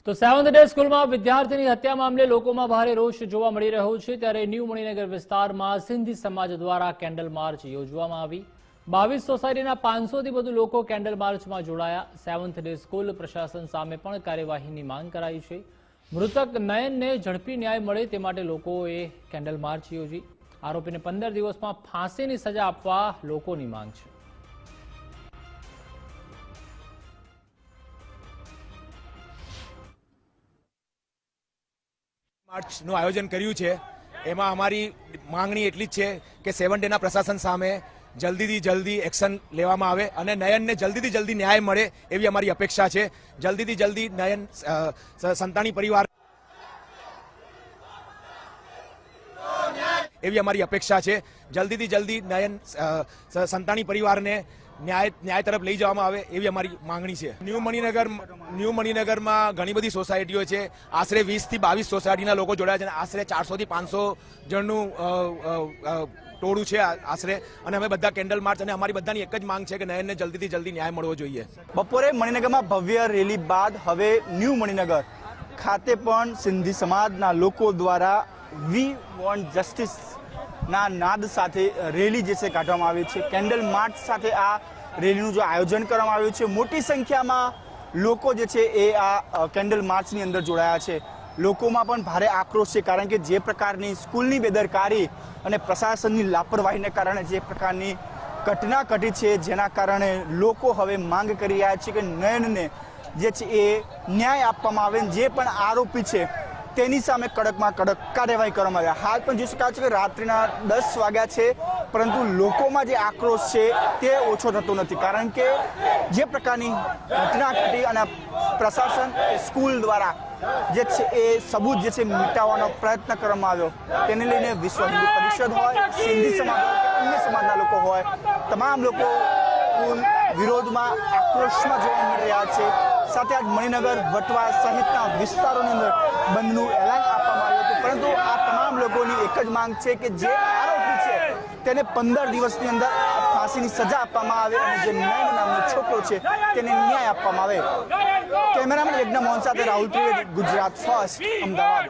તો seventh day સ્કૂલમાં વિદ્યાર્થીની હત્યા મામલે લોકોમાં ભારે રોષ જોવા મળી રહ્યો છે। ત્યારે ન્યૂ મણિનગર વિસ્તારમાં સિંધી સમાજ દ્વારા કેન્ડલ માર્ચ યોજવામાં આવી। 22 સોસાયટીના 500થી વધુ લોકો કેન્ડલ માર્ચમાં જોડાયા। સેવન્થ ડે સ્કૂલ પ્રશાસન સામે પણ કાર્યવાહીની માંગ કરાઈ છે। મૃતક નયનને ઝડપી ન્યાય મળે તે માટે લોકોએ કેન્ડલ માર્ચ યોજી। આરોપીને 15 દિવસમાં ફાંસીની સજા આપવા લોકોની માંગ છે। માર્ચનું આયોજન કર્યું છે। એમાં અમારી માંગણી એટલી જ છે કે 7 ડેના પ્રશાસન સામે જલ્દીથી જલ્દી એક્શન લેવામાં આવે અને નયનને જલ્દીથી જલ્દી ન્યાય મળે એવી અમારી અપેક્ષા છે। જલ્દીથી જલ્દી નયન સંતાણી પરિવાર એવી અમારી અપેક્ષા છે। જલ્દીથી જલ્દી નયન સંતાણી પરિવારને ન્યાય તરફ લઈ જવામાં આવે એવી અમારી માંગણી છે। ન્યૂ મણિનગરમાં ઘણી બધી સોસાયટીઓ છે। આશરે 20 થી 22 સોસાયટીના લોકો જોડાયા છે અને આશરે 400 થી 500 જણનું ટોળું છે આશરે। અને અમે બધા કેન્ડલ માર્ચ અને અમારી બધાની એક જ માંગ છે કે નયનને જલ્દીથી જલ્દી ન્યાય મળવો જોઈએ। બપોરે મણિનગરમાં ભવ્ય રેલી બાદ હવે ન્યૂ મણિનગર ખાતે પણ સિંધી સમાજના લોકો દ્વારા વી વોન્ટ જસ્ટિસ ના નાદ સાથે રેલી જે છે કાઢવામાં આવી છે। કેન્ડલ માર્ચ સાથે આ રેલીનું જો આયોજન કરવામાં આવ્યું છે। મોટી સંખ્યામાં લોકો જે છે એ આ કેન્ડલ માર્ચની અંદર જોડાયા છે। લોકોમાં પણ ભારે આક્રોશ છે, કારણ કે જે પ્રકારની સ્કૂલની બેદરકારી અને પ્રશાસનની લાપરવાહીને કારણે જે પ્રકારની ઘટના ઘટી છે, જેના કારણે લોકો હવે માંગ કરી રહ્યા છે કે નયનને જે છે એ ન્યાય આપવામાં આવે। જે પણ આરોપી છે તેની સામે કડકમાં કડક કાર્યવાહી કરવામાં આવે। હાલ પણ જોઈ શકાય છે કે રાત્રિના 10 વાગ્યા છે, પરંતુ લોકોમાં જે આક્રોશ છે તે ઓછો થતો નથી, કારણ કે જે પ્રકારની ઘટના ઘટી અને પ્રશાસન સ્કૂલ દ્વારા જે છે એ સબૂત જે છે મિટાવવાનો પ્રયત્ન કરવામાં આવ્યો, તેને લઈને વિશ્વ હિન્દુ પરિષદ હોય, સિંધી સમાજ હોય કે અન્ય સમાજના લોકો હોય, તમામ લોકો વિરોધમાં આક્રોશમાં જોવા મળી રહ્યા છે। સાથે આજ મણિનગર, વટવા સહિતના વિસ્તારોની અંદર બંધનું એલાન આપવામાં આવ્યું હતું, પરંતુ આ તમામ લોકોની એક જ માંગ છે કે જે આરોપી છે તેને 15 દિવસની અંદર ફાંસીની સજા આપવામાં આવે અને જે નયન નામનો છોકરો છે તેને ન્યાય આપવામાં આવે। કેમેરામેન યજ્ઞ મોહન સાથે રાહુલ ત્રિવેદી, ગુજરાત ફર્સ્ટ, અમદાવાદ।